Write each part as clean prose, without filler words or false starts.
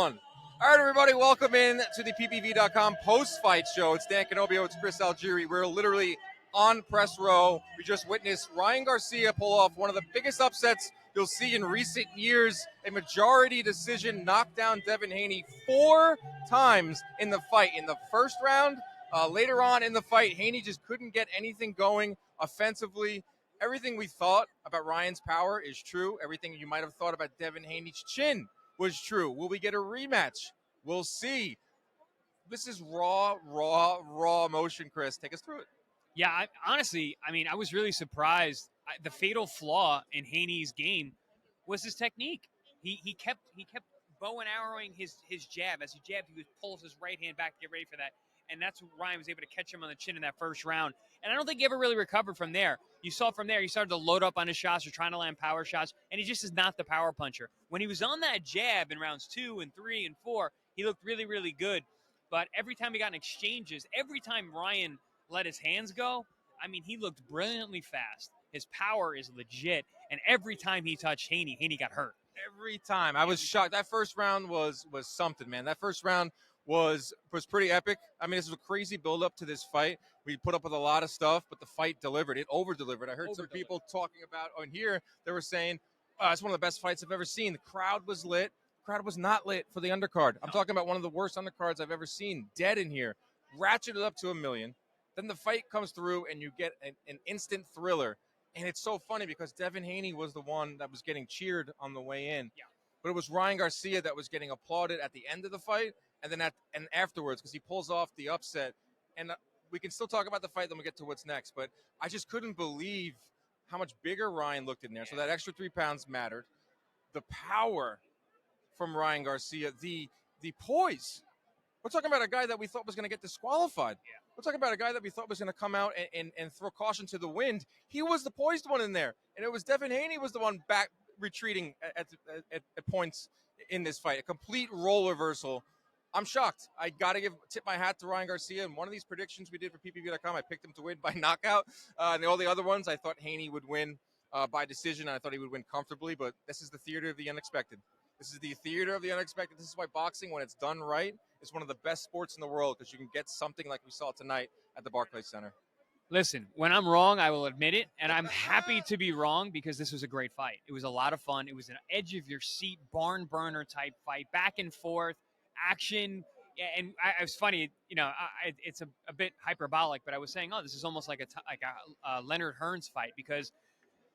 All right, everybody, welcome in to the PPV.com post-fight show. It's Dan Canobbio, it's Chris Algieri. We're literally on press row. We just witnessed Ryan Garcia pull off one of the biggest upsets you'll see in recent years. A majority decision knocked down Devin Haney 4 times in the fight. In the first round, later on in the fight, Haney just couldn't get anything going offensively. Everything we thought about Ryan's power is true. Everything you might have thought about Devin Haney's chin was true. Will we get a rematch? We'll see. This is raw emotion, Chris. Take us through it. Yeah, honestly, I was really surprised. The fatal flaw in Haney's game was his technique. He kept bow and arrowing his jab. As he jabbed, he would pull his right hand back to get ready for that. And that's when Ryan was able to catch him on the chin in that first round. And I don't think he ever really recovered from there. You saw from there, he started to load up on his shots or trying to land power shots, and he just is not the power puncher. When he was on that jab in rounds 2 and 3 and 4, he looked really, really good. But every time he got in exchanges, every time Ryan let his hands go, he looked brilliantly fast. His power is legit. And every time he touched Haney, Haney got hurt. Every time. I was shocked. That first round was something, man. That first round was pretty epic. This was a crazy build-up to this fight. We put up with a lot of stuff, but the fight delivered. It over-delivered. I heard some people talking about on here, they were saying, it's one of the best fights I've ever seen. The crowd was lit. The crowd was not lit for the undercard. I'm talking about one of the worst undercards I've ever seen. Dead in here. Ratcheted up to 1 million. Then the fight comes through, and you get an instant thriller. And it's so funny because Devin Haney was the one that was getting cheered on the way in. Yeah. But it was Ryan Garcia that was getting applauded at the end of the fight and then afterwards because he pulls off the upset. And we can still talk about the fight, then we'll get to what's next. But I just couldn't believe how much bigger Ryan looked in there. Yeah. So that extra 3 pounds mattered. The power from Ryan Garcia, the poise. We're talking about a guy that we thought was going to get disqualified. Yeah. We're talking about a guy that we thought was going to come out and throw caution to the wind. He was the poised one in there. And it was Devin Haney was the one back retreating at points in this fight. A complete role reversal. I'm shocked. I got to tip my hat to Ryan Garcia. And one of these predictions we did for PPV.com, I picked him to win by knockout. And all the other ones, I thought Haney would win by decision. And I thought he would win comfortably. But this is the theater of the unexpected. This is the theater of the unexpected. This is why boxing, when it's done right, is one of the best sports in the world because you can get something like we saw tonight at the Barclays Center. Listen, when I'm wrong, I will admit it, and I'm happy to be wrong because this was a great fight. It was a lot of fun. It was an edge-of-your-seat, barn-burner type fight, back and forth, action. And it was funny, it's a bit hyperbolic, but I was saying, this is almost like a Leonard Hearns fight because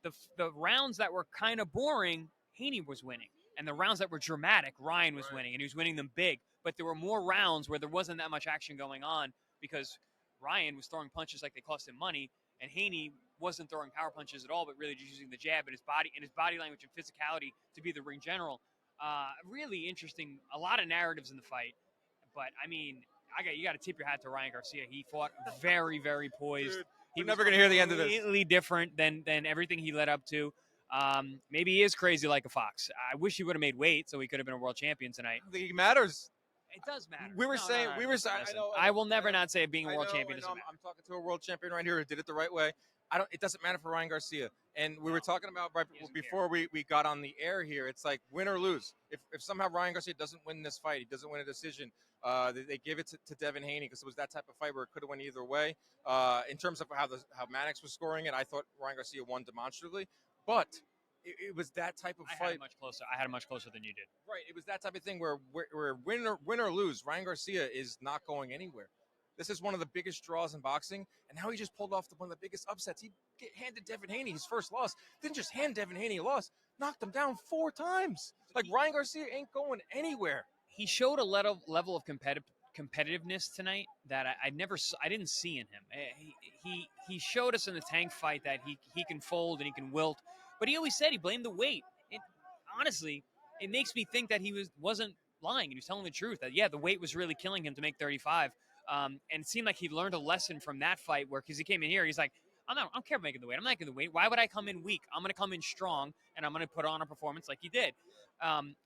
the rounds that were kind of boring, Haney was winning. And the rounds that were dramatic, Ryan was winning, and he was winning them big. But there were more rounds where there wasn't that much action going on because Ryan was throwing punches like they cost him money, and Haney wasn't throwing power punches at all, but really just using the jab and his body language and physicality to be the ring general. Really interesting. A lot of narratives in the fight, but you got to tip your hat to Ryan Garcia. He fought very, very poised. Dude, we're never going to hear the end of this. Completely different than everything he led up to. Maybe he is crazy like a fox. I wish he would have made weight so he could have been a world champion tonight. I think he matters. It does matter. We were saying. I will never not say being a world champion doesn't matter. I'm talking to a world champion right here who did it the right way. It doesn't matter for Ryan Garcia. And we were talking about right before we got on the air here. It's like win or lose. If somehow Ryan Garcia doesn't win this fight, he doesn't win a decision. They give it to Devin Haney because it was that type of fight where it could have went either way. In terms of how Mannix was scoring it, I thought Ryan Garcia won demonstratively, but. It was that type of fight. I had it much closer than you did. Right. It was that type of thing where win or lose, Ryan Garcia is not going anywhere. This is one of the biggest draws in boxing, and now he just pulled off one of the biggest upsets. He handed Devin Haney his first loss. Didn't just hand Devin Haney a loss, knocked him down 4 times. Like Ryan Garcia ain't going anywhere. He showed a level of competitiveness tonight that I didn't see in him. He showed us in the Tank fight that he can fold and he can wilt. But he always said he blamed the weight. Honestly, it makes me think that he wasn't lying. He was telling the truth that, the weight was really killing him to make 35. And it seemed like he learned a lesson from that fight because he came in here. He's like, I don't care about making the weight. I'm not making the weight. Why would I come in weak? I'm going to come in strong, and I'm going to put on a performance like he did.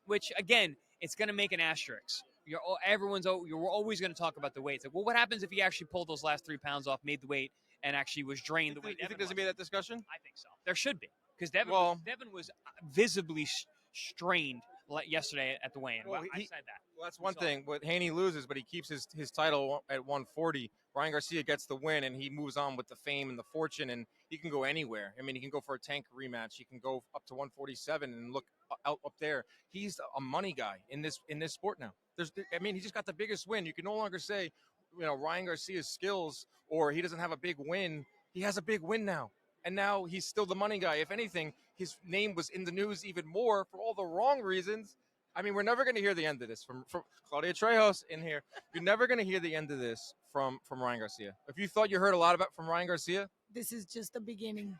Which, again, it's going to make an asterisk. You're always going to talk about the weight. It's like, well, what happens if he actually pulled those last 3 pounds off, made the weight, and actually was drained the way You think there's going to be that discussion? I think so. There should be. Because Devin was visibly strained yesterday at the weigh-in. Well, I said that. Well, that's one thing. But Haney loses, but he keeps his title at 140. Ryan Garcia gets the win, and he moves on with the fame and the fortune, and he can go anywhere. I mean, he can go for a Tank rematch. He can go up to 147 and look out up there. He's a money guy in this sport now. I mean, he just got the biggest win. You can no longer say, Ryan Garcia's skills or he doesn't have a big win. He has a big win now. And now he's still the money guy. If anything, his name was in the news even more for all the wrong reasons. I mean, we're never going to hear the end of this from Claudia Trejos in here. You're never going to hear the end of this from Ryan Garcia. If you thought you heard a lot about from Ryan Garcia, this is just the beginning.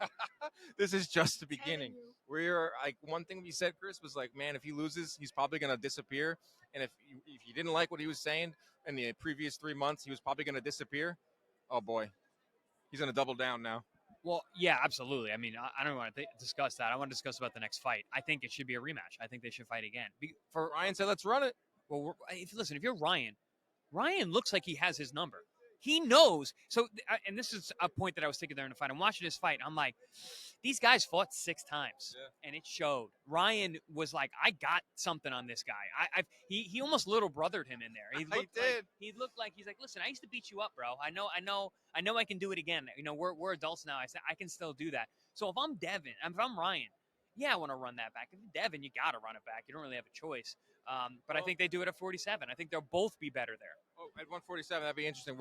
This is just the beginning. We're like, one thing we said, Chris, was like, man, if he loses, he's probably going to disappear. And if you didn't like what he was saying in the previous 3 months, he was probably going to disappear. Oh boy, he's going to double down now. Well, yeah, absolutely. I mean, I don't want to discuss that. I want to discuss about the next fight. I think it should be a rematch. I think they should fight again. For Ryan said, let's run it. Well, if you're Ryan looks like he has his number. He knows. So, and this is a point that I was thinking there in the fight. I'm watching this fight. I'm like, these guys fought 6 times, and it showed. Ryan was like, I got something on this guy. He almost little brothered him in there. He did. He looked like he's like, listen, I used to beat you up, bro. I know I can do it again. We're adults now. I can still do that. So if I'm Devin, if I'm Ryan, yeah, I want to run that back. If you're Devin, you got to run it back. You don't really have a choice. But I think they do it at 47. I think they'll both be better there. Oh, at 147, that'd be interesting.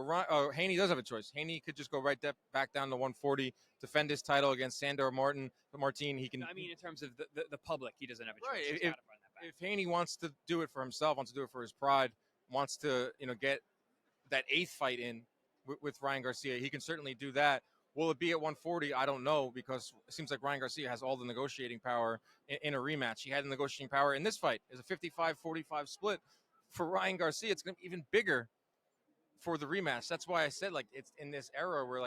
Haney does have a choice. Haney could just go right back down to 140, defend his title against Sandor Martin. He can. I mean, in terms of the public, he doesn't have a choice. Right. He's got to run that back. If Haney wants to do it for himself, wants to do it for his pride, wants to get that 8th fight in with Ryan Garcia, he can certainly do that. Will it be at 140? I don't know, because it seems like Ryan Garcia has all the negotiating power in a rematch. He had the negotiating power in this fight. It's a 55-45 split. For Ryan Garcia, it's going to be even bigger for the rematch. That's why I said, like, it's in this era where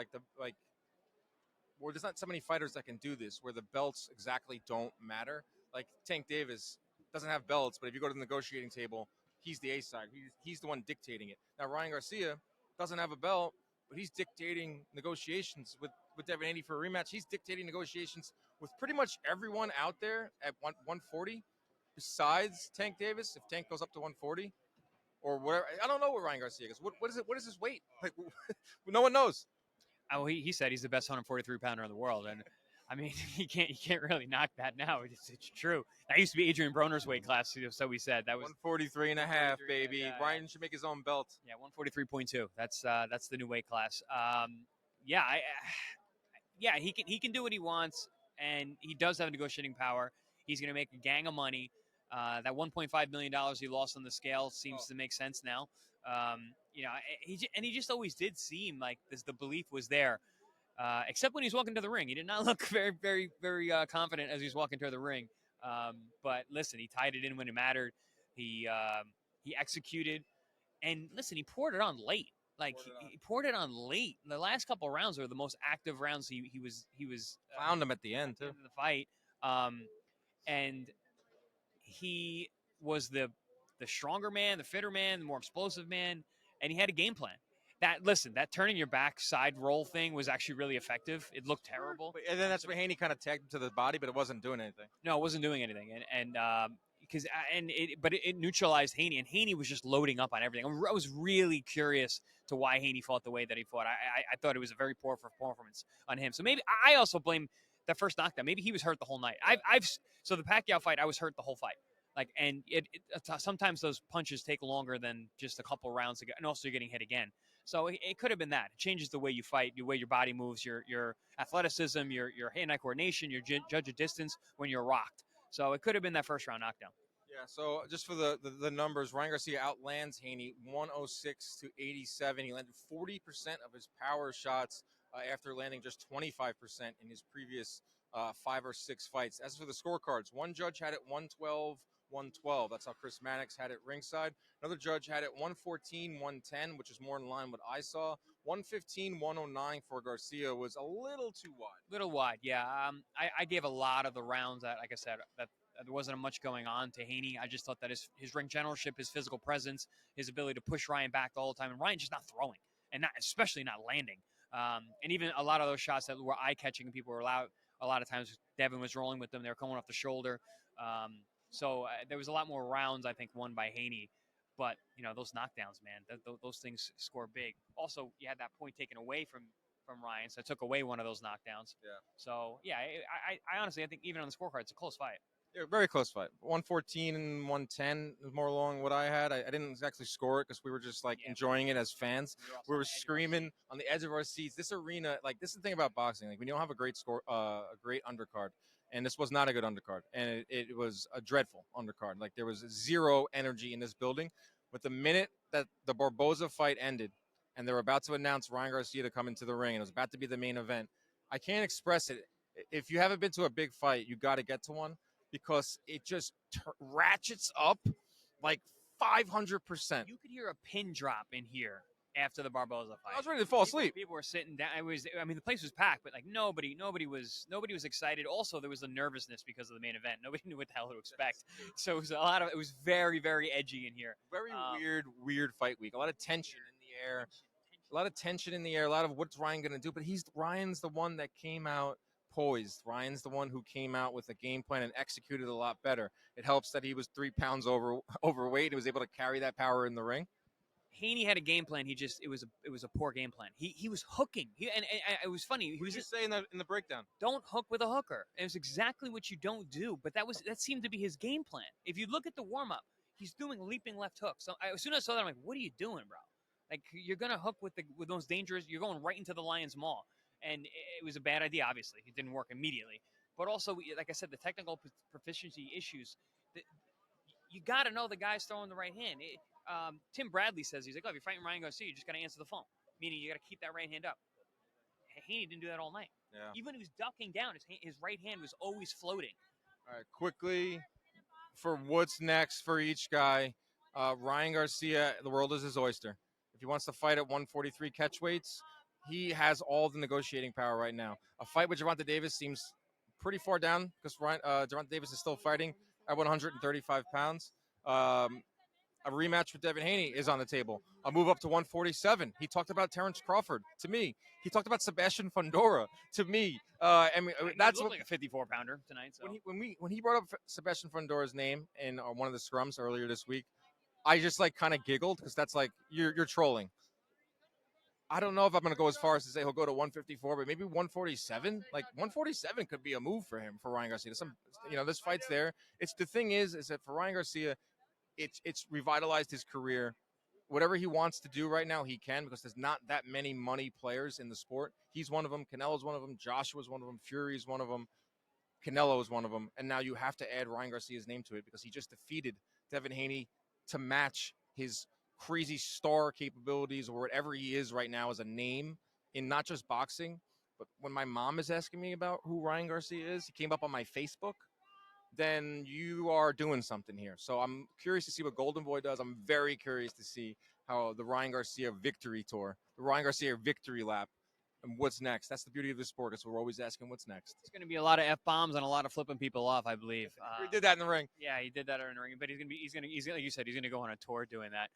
where there's not so many fighters that can do this, where the belts exactly don't matter. Like Tank Davis doesn't have belts, but if you go to the negotiating table, he's the A side. He's the one dictating it. Now Ryan Garcia doesn't have a belt, but he's dictating negotiations with Devin Haney for a rematch. He's dictating negotiations with pretty much everyone out there at 140 besides Tank Davis. If Tank goes up to 140 or whatever, I don't know what Ryan Garcia is. What is it? What is his weight? Like, no one knows. Oh, he said he's the best 143 pounder in the world, and I mean, you can't really knock that now. It's true. That used to be Adrian Broner's weight class, so we said that was 143 and a half, baby. Yeah. Ryan should make his own belt. Yeah, 143.2. That's the new weight class. He can do what he wants, and he does have negotiating power. He's going to make a gang of money. That $1.5 million he lost on the scale seems to make sense now. He just always did seem like the belief was there. Except when he's walking to the ring. He did not look very, very, very confident as he's walking to the ring. But listen, he tied it in when it mattered. He executed. And listen, he poured it on late. He poured it on late. The last couple of rounds were the most active rounds he was found him at the end, too. Of the fight. And he was the stronger man, the fitter man, the more explosive man. And he had a game plan. That turning your back side roll thing was actually really effective. It looked terrible. And then that's where Haney kind of tagged him to the body, but it wasn't doing anything. No, it wasn't doing anything. But it neutralized Haney, and Haney was just loading up on everything. I was really curious to why Haney fought the way that he fought. I thought it was a very poor performance on him. So maybe I also blame the first knockdown. Maybe he was hurt the whole night. So the Pacquiao fight, I was hurt the whole fight. Sometimes those punches take longer than just a couple rounds to go, and also you're getting hit again. So it could have been that. It changes the way you fight, the way your body moves, your athleticism, your hand-eye coordination, your judge of distance when you're rocked. So it could have been that first round knockdown. Yeah, so just for the numbers, Ryan Garcia outlands Haney 106 to 87. He landed 40% of his power shots after landing just 25% in his previous 5 or 6 fights. As for the scorecards, one judge had it 112. That's how Chris Mannix had it ringside. Another judge had it 114-110, which is more in line with what I saw. 115-109 for Garcia was a little too wide. Little wide, yeah. I gave a lot of the rounds that, like I said, that there wasn't much going on to Haney. I just thought that his ring generalship, his physical presence, his ability to push Ryan back the whole time, and Ryan just not throwing, and especially not landing. And even a lot of those shots that were eye-catching and people were allowed, a lot of times Devin was rolling with them. They were coming off the shoulder. So there was a lot more rounds, I think, won by Haney. But those knockdowns, man, those things score big. Also, you had that point taken away from Ryan, so it took away one of those knockdowns. Yeah. So yeah, I honestly, I think even on the scorecard, it's a close fight. Yeah, very close fight. 114 and 110 is more along what I had. I didn't actually score it because we were just enjoying it as fans. We were screaming on the edge of our seats. This arena, this is the thing about boxing. When you don't have a great a great undercard, and this was not a good undercard, and it was a dreadful undercard. There was zero energy in this building. But the minute that the Barboza fight ended, and they were about to announce Ryan Garcia to come into the ring, and it was about to be the main event, I can't express it. If you haven't been to a big fight, you got to get to one. Because it just ratchets up 500%. You could hear a pin drop in here after the Barboza fight. I was ready to fall asleep. People were sitting down. The place was packed, but nobody was excited. Also, there was a nervousness because of the main event. Nobody knew what the hell to expect. So it was very, very edgy in here. Very weird fight week. A lot of tension in the air. A lot of tension in the air. A lot of what's Ryan going to do? But Ryan's the one that came out poised. Ryan's the one who came out with a game plan and executed a lot better. It helps that he was 3 pounds overweight and was able to carry that power in the ring. Haney had a game plan. It was a poor game plan. He was hooking. And it was funny. He was just saying that in the breakdown. Don't hook with a hooker. And it's exactly what you don't do. But that seemed to be his game plan. If you look at the warm up, he's doing leaping left hooks. So as soon as I saw that, I'm like, what are you doing, bro? You're gonna hook with those dangerous. You're going right into the lion's maw. And it was a bad idea, obviously. It didn't work immediately. But also, like I said, the technical proficiency issues, you got to know the guy's throwing the right hand. Tim Bradley says, he's like, if you're fighting Ryan Garcia, you just got to answer the phone, meaning you got to keep that right hand up. Haney didn't do that all night. Yeah. Even when he was ducking down, his right hand was always floating. All right, quickly, for what's next for each guy, Ryan Garcia, the world is his oyster. If he wants to fight at 143 catchweights, he has all the negotiating power right now. A fight with Gervonta Davis seems pretty far down because Gervonta Davis is still fighting at 135 pounds. A rematch with Devin Haney is on the table. A move up to 147. He talked about Terrence Crawford to me. He talked about Sebastian Fundora to me. That's like a 54-pounder tonight. So. When he brought up Sebastian Fundora's name in one of the scrums earlier this week, I just kind of giggled because that's you're trolling. I don't know if I'm going to go as far as to say he'll go to 154, but maybe 147. 147 could be a move for him, for Ryan Garcia. This fight's there. The thing is that for Ryan Garcia, it's revitalized his career. Whatever he wants to do right now, he can, because there's not that many money players in the sport. He's one of them. Canelo's one of them. Joshua's one of them. Fury's one of them. Canelo is one of them. And now you have to add Ryan Garcia's name to it because he just defeated Devin Haney to match his crazy star capabilities or whatever he is right now as a name in not just boxing, but when my mom is asking me about who Ryan Garcia is, he came up on my Facebook, then you are doing something here. So I'm curious to see what Golden Boy does. I'm very curious to see how the Ryan Garcia victory tour, the Ryan Garcia victory lap, and what's next. That's the beauty of the sport. Is we're always asking what's next. It's going to be a lot of F-bombs and a lot of flipping people off, I believe. He did that in the ring. Yeah, he did that in the ring. But he's like you said, he's going to go on a tour doing that.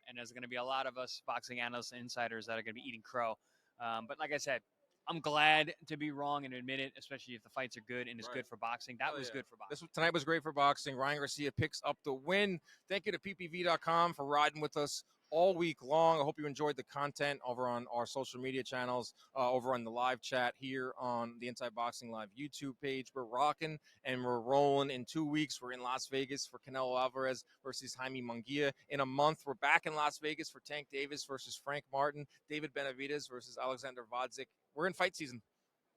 And there's going to be a lot of us boxing analysts and insiders that are going to be eating crow. But like I said, I'm glad to be wrong and admit it, especially if the fights are good and it's good for boxing. That was good for boxing. Tonight was great for boxing. Ryan Garcia picks up the win. Thank you to ppv.com for riding with us all week long. I hope you enjoyed the content over on our social media channels, over on the live chat here on the Inside Boxing Live YouTube page. We're rocking and we're rolling. In 2 weeks, we're in Las Vegas for Canelo Alvarez versus Jaime Munguia. In a month, we're back in Las Vegas for Tank Davis versus Frank Martin, David Benavidez versus Alexander Vodzik. We're in fight season.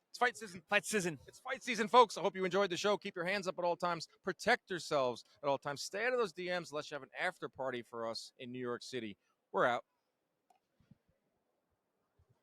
It's fight season. Fight season. It's fight season, folks. I hope you enjoyed the show. Keep your hands up at all times. Protect yourselves at all times. Stay out of those DMs unless you have an after party for us in New York City. We're out.